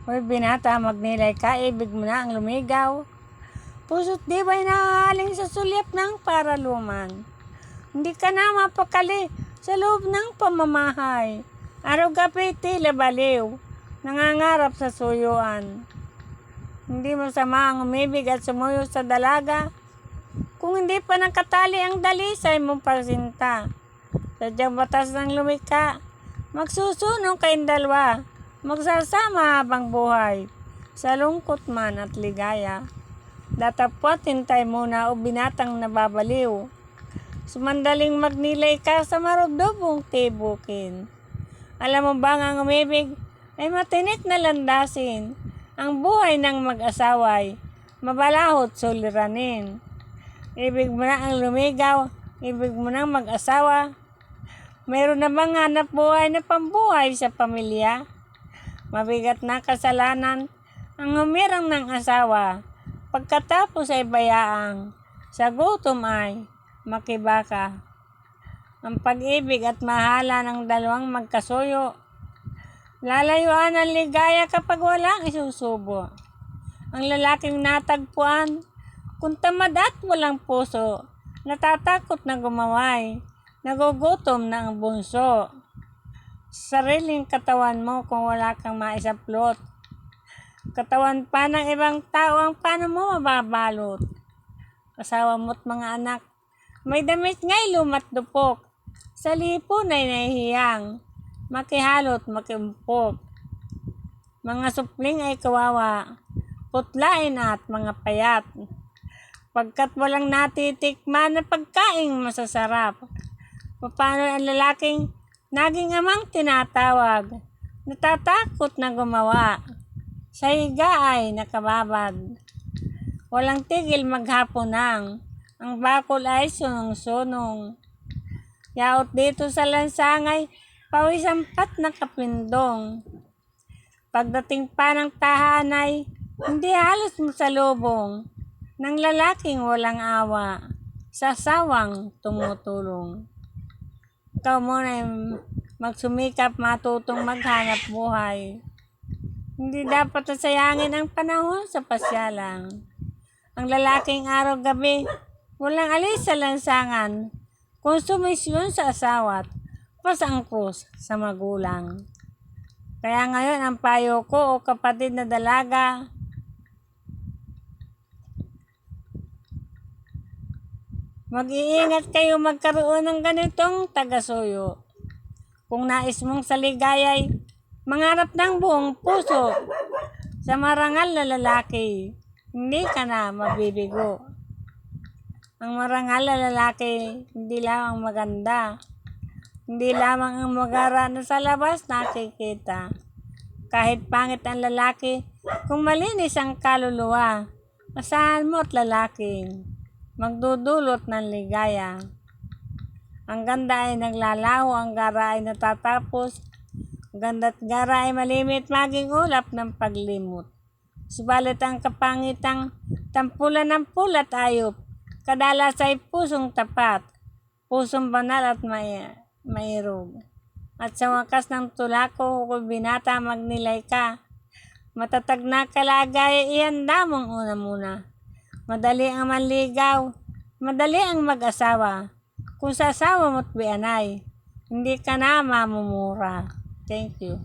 Hoy binata, magnilay ka, ibig mo na ang lumigaw. Puso't di ba'y nahahaling sa sulyap ng paraluman? Hindi ka na mapakali sa loob ng pamamahay. Araw-gabi tila baliw, nangangarap sa suyuan. Hindi masama ang umibig at sumuyo sa dalaga, kung hindi pa nakatali ang dalisay mong pasinta. Sadyang batas ng lumika, magsusunong kayong dalawa, magsasama habang buhay, sa lungkot man at ligaya. Datapwat hintay muna o binatang nababaliw, sumandaling magnilay ka sa marudobong tibukin. Alam mo bang ang umibig ay matinik na landasin, ang buhay ng mag-asaway, mabalahot suliranin. Ibig mo na ang lumigaw, ibig mo na mag-asawa. Mayroon na bang hanap buhay na pambuhay sa pamilya? Mabigat na kasalanan ang humirang ng asawa, pagkatapos ay bayaang, sa gutom ay makibaka. Ang pag-ibig at mahala ng dalawang magkasuyo, lalayuan ang ligaya kapag walang isusubo. Ang lalaking natagpuan, kung tamad at walang puso, natatakot na gumaway, nagugutom na ang bunso. Sariling katawan mo kung wala kang maisaplot, katawan pa ng ibang tao ang paano mo mababalot. Asawa mo't mga anak, may damit nga'y lumat dupok, sa lipon ay nahihiyang, makihalot makiumpok. Mga supling ay kawawa, putlain at mga payat, pagkat walang natitikman na pagkaing masasarap. Paano ang lalaking naging amang tinatawag, natatakot na gumawa, sa higa ay nakababad. Walang tigil maghapon ang bakol ay sunong-sunong. Yaot dito sa lansangay, pawisampat na kapindong. Pagdating pa ng tahanay, hindi halos masalubong ng lalaking walang awa, sa sawang tumutulong. Ikaw muna magsumikap, matutong maghanap buhay. Hindi dapat nasayangin ang panahon sa pasyalang. Ang lalaking araw-gabi, walang alis sa lansangan, konsumisyon sa asawa't pasangkos sa magulang. Kaya ngayon ang payo ko o kapatid na dalaga, mag-iingat kayo magkaroon ng ganitong tagasuyo. Kung nais mong saligayay, mangarap ng buong puso sa marangal na lalaki, hindi ka na mabibigo. Ang marangal na lalaki, hindi lamang maganda, hindi lamang ang magara na sa labas nakikita. Kahit pangit ang lalaki, kung malinis ang kaluluwa, asahan mo at lalaking magdudulot ng ligaya. Ang ganda ay naglalaho, ang gara ay natatapos, ganda't gara ay malimit, maging ulap ng paglimot. Subalit ang kapangitang tampulan ng pulat ayop, kadalas ay pusong tapat, pusong banal at mairog. At sa wakas ng tulako, kung binata magnilay ka, matatag na kalagay, ihanda mong una muna. Madali ang manligaw, madali ang mag-asawa. Kung sa asawa mo't bianay, hindi ka na mamumura. Thank you.